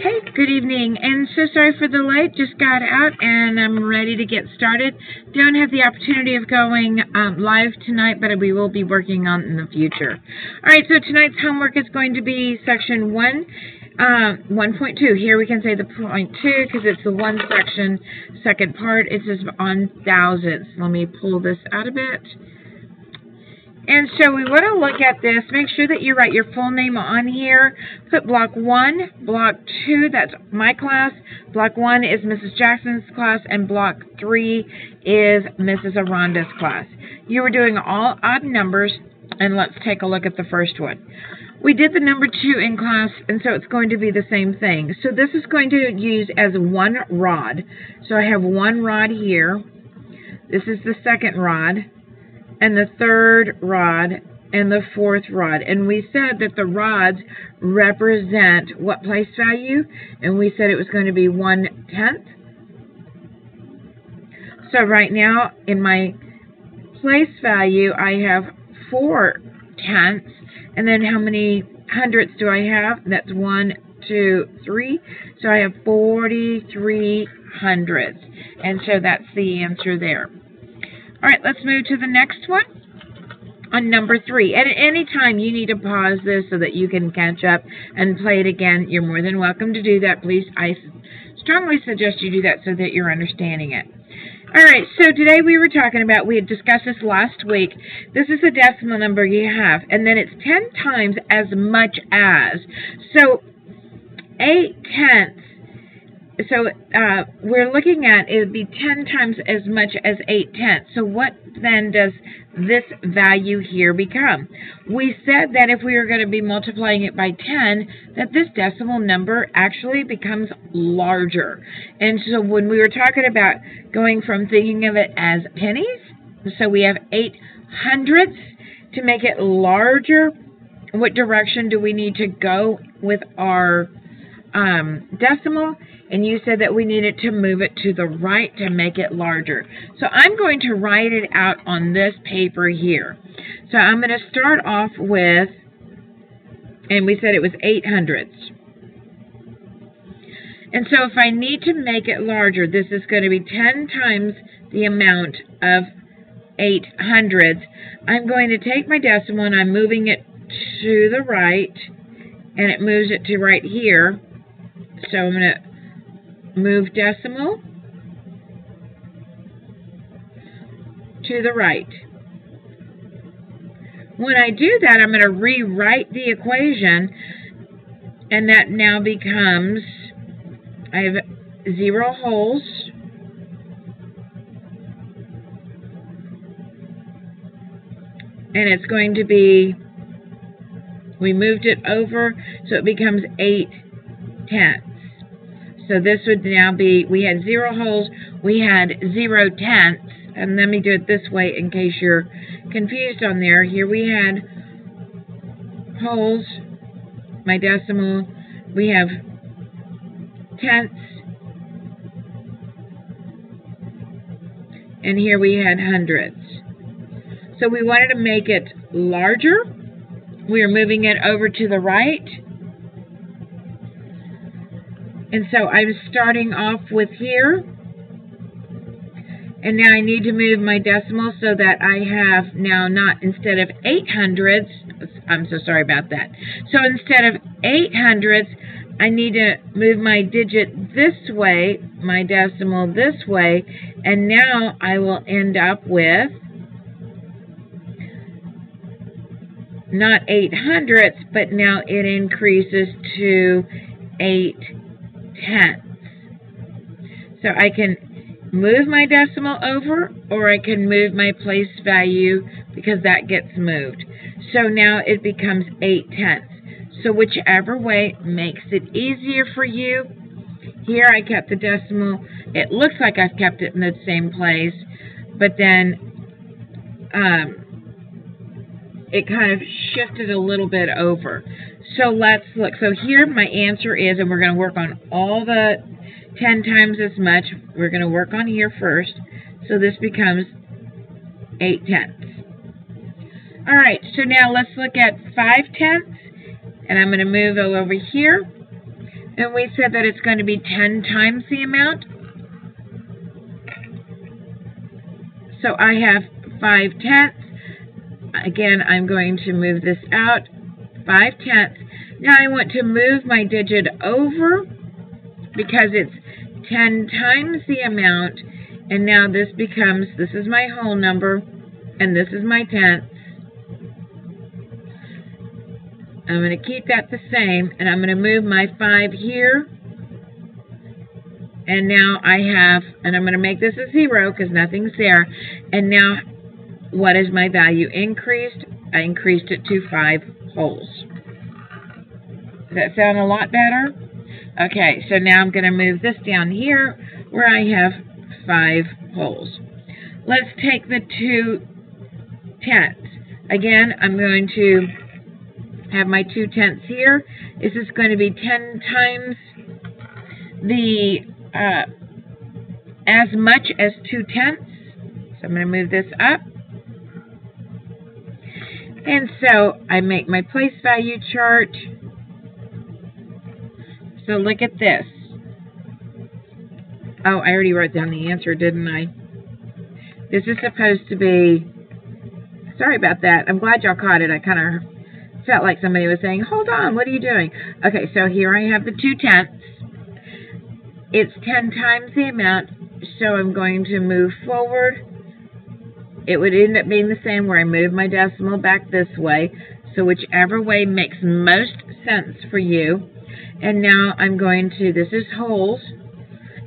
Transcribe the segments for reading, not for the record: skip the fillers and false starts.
Hey, good evening, and so sorry for the late. Just got out, and I'm ready to get started. Don't have the opportunity of going live tonight, but we will be working on it in the future. All right, so tonight's homework is going to be section 1.2. Here we can say the point 2 because it's the one section, second part. It says on thousandths. Let me pull this out a bit. And so we want to look at this. Make sure that you write your full name on here. Put block 1, block 2, that's my class. Block 1 is Mrs. Jackson's class, and block 3 is Mrs. Aranda's class. You were doing all odd numbers, and let's take a look at the first one. We did the number 2 in class, and so it's going to be the same thing. So this is going to use as one rod. So I have one rod here. This is the second rod, and the third rod, and the fourth rod. And we said that the rods represent what place value? And we said it was going to be 1/10. So right now, in my place value, I have 4/10. And then how many hundredths do I have? That's 1, 2, 3. So I have 43 hundredths. And so that's the answer there. All right, let's move to the next one on number 3. At any time you need to pause this so that you can catch up and play it again, you're more than welcome to do that. Please, I strongly suggest you do that so that you're understanding it. All right, so today we were talking about, we had discussed this last week. This is the decimal number you have, and then it's 10 times as much as. So 8/10. So we're looking at, it would be 10 times as much as 8/10. So what then does this value here become? We said that if we were going to be multiplying it by 10, that this decimal number actually becomes larger. And so when we were talking about going from thinking of it as pennies, so we have 8 hundredths. To make it larger, what direction do we need to go with our decimal? And you said that we needed to move it to the right to make it larger. So I'm going to write it out on this paper here. So I'm going to start off with, and we said it was 8 hundredths. And so if I need to make it larger, this is going to be 10 times the amount of 8 hundredths. I'm going to take my decimal and I'm moving it to the right, and it moves it to right here. So I'm going to move decimal to the right. When I do that, I'm going to rewrite the equation, and that now becomes, I have 0 wholes, and it's going to be, we moved it over, so it becomes 8/10. So this would now be, we had 0 wholes, we had 0/10, and let me do it this way in case you're confused on there. Here we had wholes, my decimal, we have tenths, and here we had hundredths. So we wanted to make it larger. We are moving it over to the right. And so I'm starting off with here, and now I need to move my decimal so that I have now not, instead of 8 hundredths, I'm so sorry about that. So instead of 8 hundredths, I need to move my digit this way, my decimal this way, and now I will end up with not 8 hundredths, but now it increases to 8/10. So I can move my decimal over, or I can move my place value because that gets moved. So now it becomes 8/10. So whichever way makes it easier for you. Here I kept the decimal. It looks like I've kept it in the same place, but then it kind of shifted a little bit over. So let's look. So here my answer is, and we're going to work on all the 10 times as much. We're going to work on here first. So this becomes 8/10. All right, so now let's look at 5/10. And I'm going to move over here. And we said that it's going to be 10 times the amount. So I have 5/10. Again, I'm going to move this out. 5/10. Now I want to move my digit over because it's 10 times the amount. And now this is my whole number, and this is my tenths. I'm going to keep that the same, and I'm going to move my 5 here. And now and I'm going to make this a 0 because nothing's there. And now, what is my value increased? I increased it to 5 wholes. Does that sound a lot better? Okay, so now I'm going to move this down here where I have 5 wholes. Let's take the 2/10. Again, I'm going to have my 2/10 here. This is going to be 10 times the as much as 2/10. So I'm going to move this up. And so I make my place value chart. So look at this. Oh, I already wrote down the answer, didn't I? This is supposed to be, sorry about that. I'm glad y'all caught it. I kind of felt like somebody was saying, hold on, what are you doing? Okay, so here I have the 2/10. It's 10 times the amount, so I'm going to move forward. It would end up being the same where I move my decimal back this way. So whichever way makes most sense for you. And now I'm going to, this is wholes,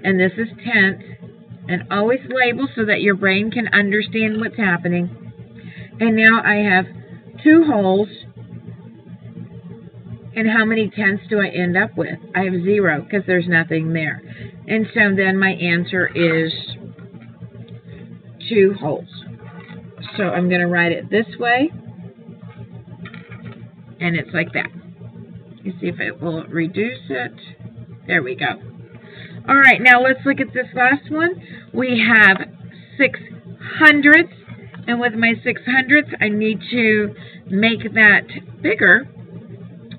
and this is tenths. And always label so that your brain can understand what's happening. And now I have 2 wholes. And how many tenths do I end up with? I have 0 because there's nothing there. And so then my answer is 2 wholes. So I'm going to write it this way. And it's like that. You see if it will reduce it. There we go. All right, now let's look at this last one. We have 6/100ths. And with my 6/100ths, I need to make that bigger,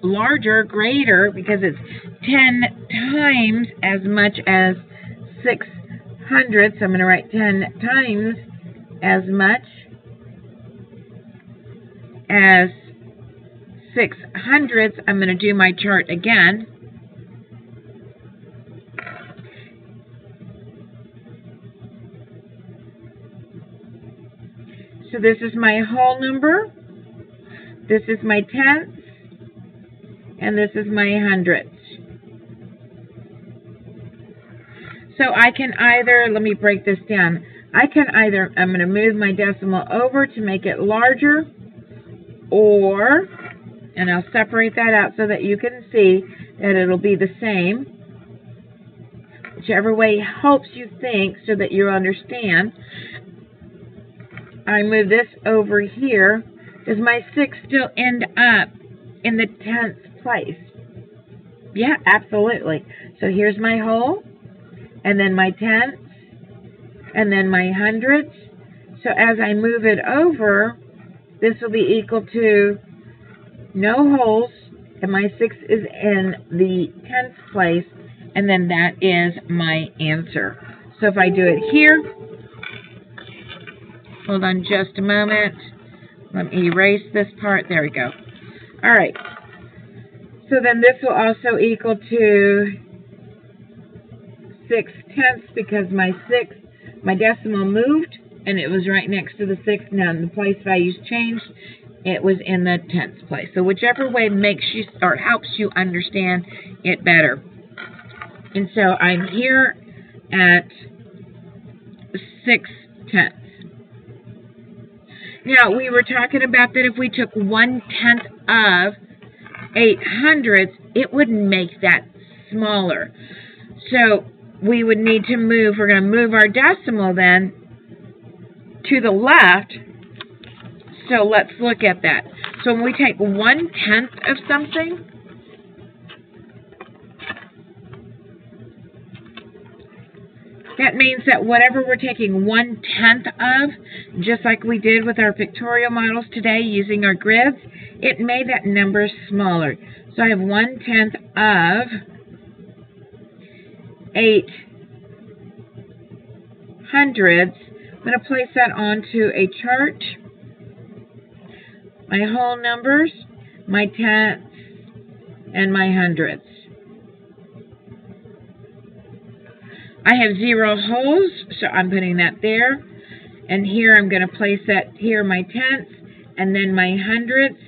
larger, greater, because it's 10 times as much as 6/100ths. I'm going to write 10 times as much as 6/100ths. I'm going to do my chart again. So this is my whole number. This is my tenths. And this is my hundredths. So I can either, let me break this down. I'm going to move my decimal over to make it larger, or, and I'll separate that out so that you can see that it'll be the same. Whichever way helps you think so that you understand. I move this over here. Does my 6 still end up in the 10th place? Yeah, absolutely. So here's my whole, and then my tenths, and then my hundredths. So as I move it over, this will be equal to no wholes, and my 6 is in the 10th place, and then that is my answer. So if I do it here, hold on just a moment. Let me erase this part. There we go. All right. So then this will also equal to 6/10 because my decimal moved, and it was right next to the 6. Now the place values changed. It was in the 10th place. So whichever way makes you or helps you understand it better. And so I'm here at 6/10. Now, we were talking about that if we took 1/10 of 800ths, it would make that smaller. So we would need to move, we're going to move our decimal then to the left. So let's look at that. So when we take 1/10 of something, that means that whatever we're taking 1/10 of, just like we did with our pictorial models today using our grids, it made that number smaller. So I have 1/10 of 8 hundredths. I'm going to place that onto a chart. My whole numbers, my tenths, and my hundredths. I have 0 wholes, so I'm putting that there. And here I'm going to place that here, my tenths, and then my hundredths.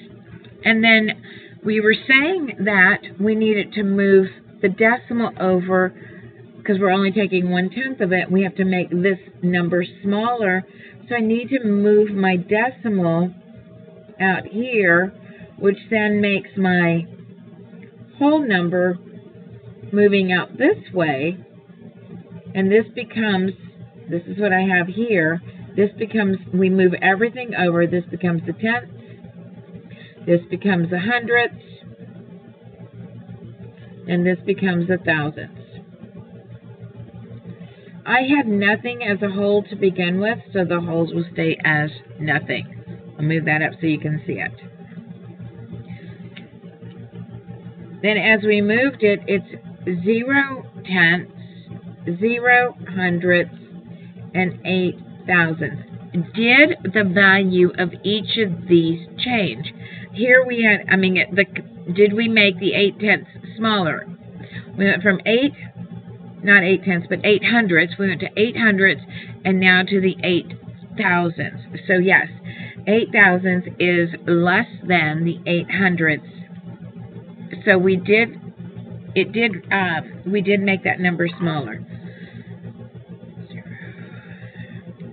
And then we were saying that we needed to move the decimal over, because we're only taking 1/10 of it. We have to make this number smaller. So I need to move my decimal out here, which then makes my whole number moving out this way. And this becomes, this is what I have here. This becomes, we move everything over. This becomes the tenths. This becomes the hundredths. And this becomes the thousandths. I have nothing as a whole to begin with, so the wholes will stay as nothing. I'll move that up so you can see it. Then as we moved it, it's 0 tenths, 0 hundredths, and 8 thousandths. Did the value of each of these change? Here we had, did we make the 8 tenths smaller? We went from 8, not 8 tenths, but 8 hundredths. We went to 8 hundredths, and now to the 8 thousandths. So yes, 8 thousandths is less than the 8 hundredths. So we did make that number smaller.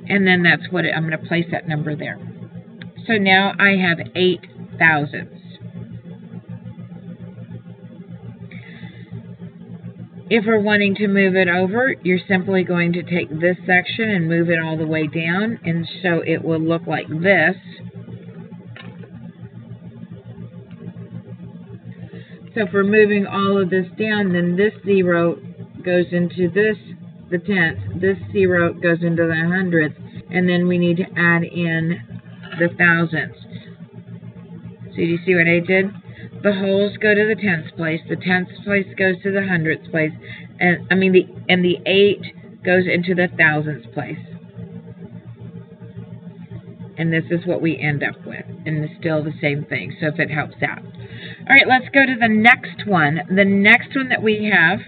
And then that's what I'm going to place that number there. So now I have 8 thousandths. If we're wanting to move it over, you're simply going to take this section and move it all the way down, and so it will look like this. So if we're moving all of this down, then this 0 goes into this, the tenths, this 0 goes into the hundredths, and then we need to add in the thousandths. So do you see what I did? The wholes go to the tenths place, the tenths place goes to the hundredths place, and the 8 goes into the thousandths place. And this is what we end up with, and it's still the same thing, so if it helps out. All right, let's go to the next one. The next one that we have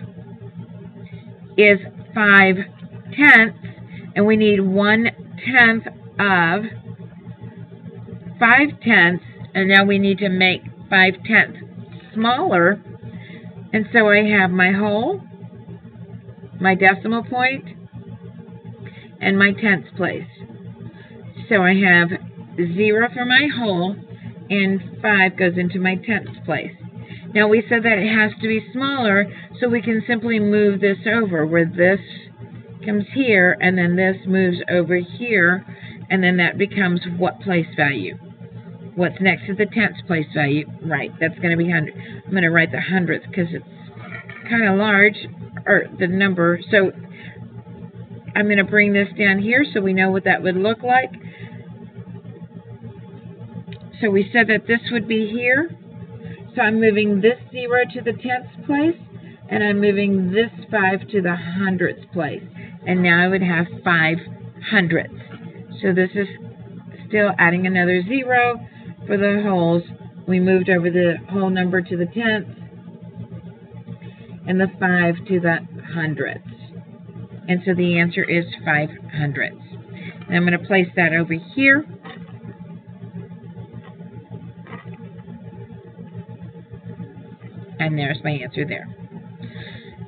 is 5 tenths, and we need 1/10 of 5 tenths, and now we need to make 5 tenths smaller. And so I have my whole, my decimal point, and my tenths place. So I have 0 for my whole, and 5 goes into my tenths place. Now we said that it has to be smaller, so we can simply move this over, where this comes here, and then this moves over here, and then that becomes what place value? What's next to the tenths place value? Right, that's going to be 100. I'm going to write the hundredths because it's kind of large, or the number. So I'm going to bring this down here so we know what that would look like. So we said that this would be here. So I'm moving this 0 to the tenths place, and I'm moving this 5 to the hundredths place. And now I would have 5 hundredths. So this is still adding another 0 for the wholes. We moved over the whole number to the tenths, and the 5 to the hundredths. And so the answer is 5 hundredths. And I'm going to place that over here. And there's my answer there.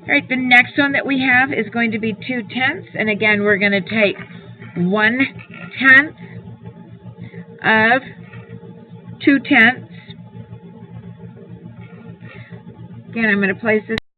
All right, the next one that we have is going to be 2 tenths. And again, we're going to take 1/10 of 2 tenths. Again, I'm going to place this